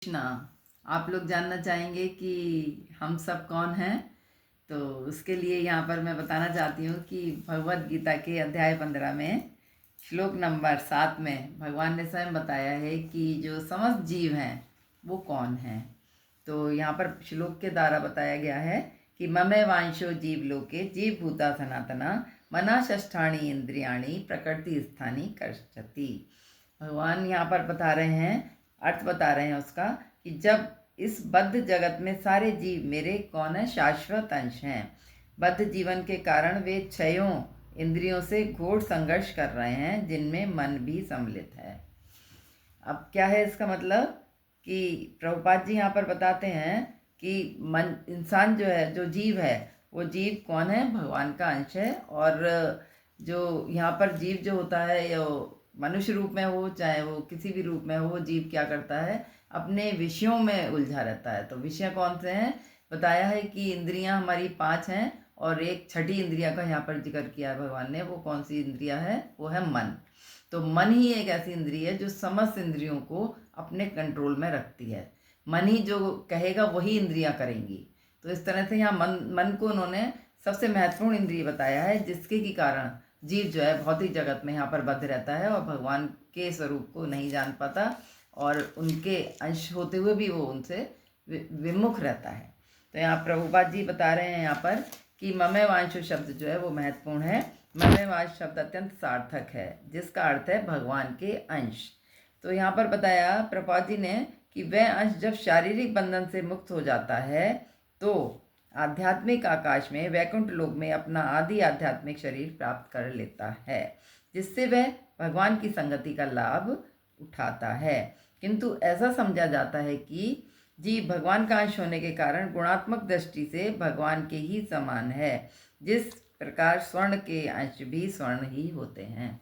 कृष्णा। आप लोग जानना चाहेंगे कि हम सब कौन हैं, तो उसके लिए यहाँ पर मैं बताना चाहती हूँ कि भगवत गीता के अध्याय 15 में श्लोक नंबर 7 में भगवान ने स्वयं बताया है कि जो समस्त जीव हैं वो कौन हैं। तो यहाँ पर श्लोक के द्वारा बताया गया है कि ममे वांशो जीव लोके जीव भूता सनातना मना षष्ठाणी इंद्रियाणी प्रकृति स्थानी कर्षति। भगवान यहाँ पर बता रहे हैं, अर्थ बता रहे हैं उसका, कि जब इस बद्ध जगत में सारे जीव मेरे कौन है, शाश्वत अंश हैं। बद्ध जीवन के कारण वे क्षयों इंद्रियों से घोर संघर्ष कर रहे हैं, जिनमें मन भी सम्मिलित है। अब क्या है इसका मतलब कि प्रभुपाद जी यहाँ पर बताते हैं कि मन, इंसान जो है, जो जीव है, वो जीव कौन है, भगवान का अंश है। और जो यहाँ पर जीव जो होता है, या मनुष्य रूप में हो चाहे वो किसी भी रूप में हो, वो जीव क्या करता है, अपने विषयों में उलझा रहता है। तो विषय कौन से हैं, बताया है कि इंद्रियां हमारी 5 हैं और एक छठी इंद्रिया का यहाँ पर जिक्र किया है भगवान ने। वो कौन सी इंद्रिया है, वो है मन। तो मन ही एक ऐसी इंद्रिय है जो समस्त इंद्रियों को अपने कंट्रोल में रखती है। मन ही जो कहेगा वही इंद्रियां करेंगी। तो इस तरह से यहाँ मन को उन्होंने सबसे महत्वपूर्ण इंद्रिय बताया है, जिसके की कारण जीव जो है भौतिक जगत में यहाँ पर बद्ध रहता है और भगवान के स्वरूप को नहीं जान पाता, और उनके अंश होते हुए भी वो उनसे विमुख रहता है। तो यहाँ प्रभुपाद जी बता रहे हैं यहाँ पर कि ममे वांशो शब्द जो है वो महत्वपूर्ण है। ममे वांश शब्द अत्यंत सार्थक है, जिसका अर्थ है भगवान के अंश। तो यहाँ पर बताया प्रभुपाद जी ने कि वह अंश जब शारीरिक बंधन से मुक्त हो जाता है तो आध्यात्मिक आकाश में, वैकुंठ लोक में अपना आदि आध्यात्मिक शरीर प्राप्त कर लेता है, जिससे वह भगवान की संगति का लाभ उठाता है। किंतु ऐसा समझा जाता है कि जीव भगवान का अंश होने के कारण गुणात्मक दृष्टि से भगवान के ही समान है, जिस प्रकार स्वर्ण के अंश भी स्वर्ण ही होते हैं।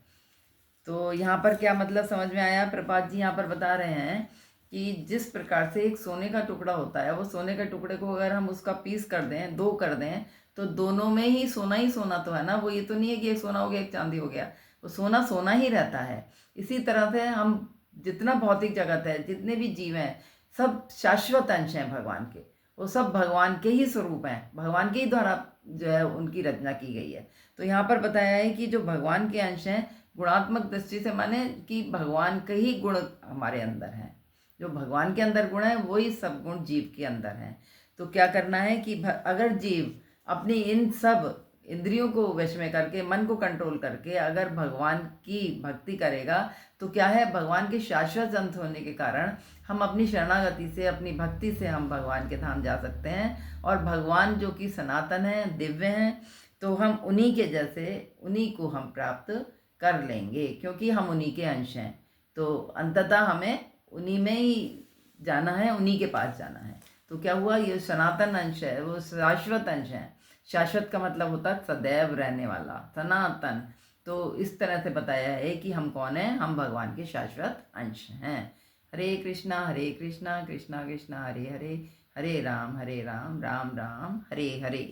तो यहाँ पर क्या मतलब समझ में आया, प्रभात जी यहाँ पर बता रहे हैं कि जिस प्रकार से एक सोने का टुकड़ा होता है, वो सोने के टुकड़े को अगर हम उसका पीस कर दें, 2 कर दें, तो दोनों में ही सोना तो है ना। वो ये तो नहीं है कि एक सोना हो गया एक चांदी हो गया, वो सोना सोना ही रहता है। इसी तरह से हम जितना भौतिक जगत है, जितने भी जीव हैं, सब शाश्वत अंश हैं भगवान के। वो सब भगवान के ही स्वरूप हैं, भगवान के ही द्वारा जो है उनकी रचना की गई है। तो यहाँ पर बताया है कि जो भगवान के अंश हैं, गुणात्मक दृष्टि से माने कि भगवान के ही गुण हमारे अंदर हैं। जो भगवान के अंदर गुण है वही सब गुण जीव के अंदर हैं। तो क्या करना है कि अगर जीव अपनी इन सब इंद्रियों को वश में करके, मन को कंट्रोल करके अगर भगवान की भक्ति करेगा, तो क्या है, भगवान के शाश्वत अंत होने के कारण हम अपनी शरणागति से, अपनी भक्ति से हम भगवान के धाम जा सकते हैं। और भगवान जो कि सनातन है, दिव्य हैं, तो हम उन्हीं के जैसे, उन्हीं को हम प्राप्त कर लेंगे, क्योंकि हम उन्हीं के अंश हैं। तो अंततः हमें उन्हीं में ही जाना है, उन्हीं के पास जाना है। तो क्या हुआ, ये सनातन अंश है, वो शाश्वत अंश है। शाश्वत का मतलब होता है सदैव रहने वाला, सनातन। तो इस तरह से बताया है कि हम कौन हैं, हम भगवान के शाश्वत अंश हैं। हरे कृष्णा कृष्णा कृष्णा हरे हरे, हरे राम राम राम हरे हरे।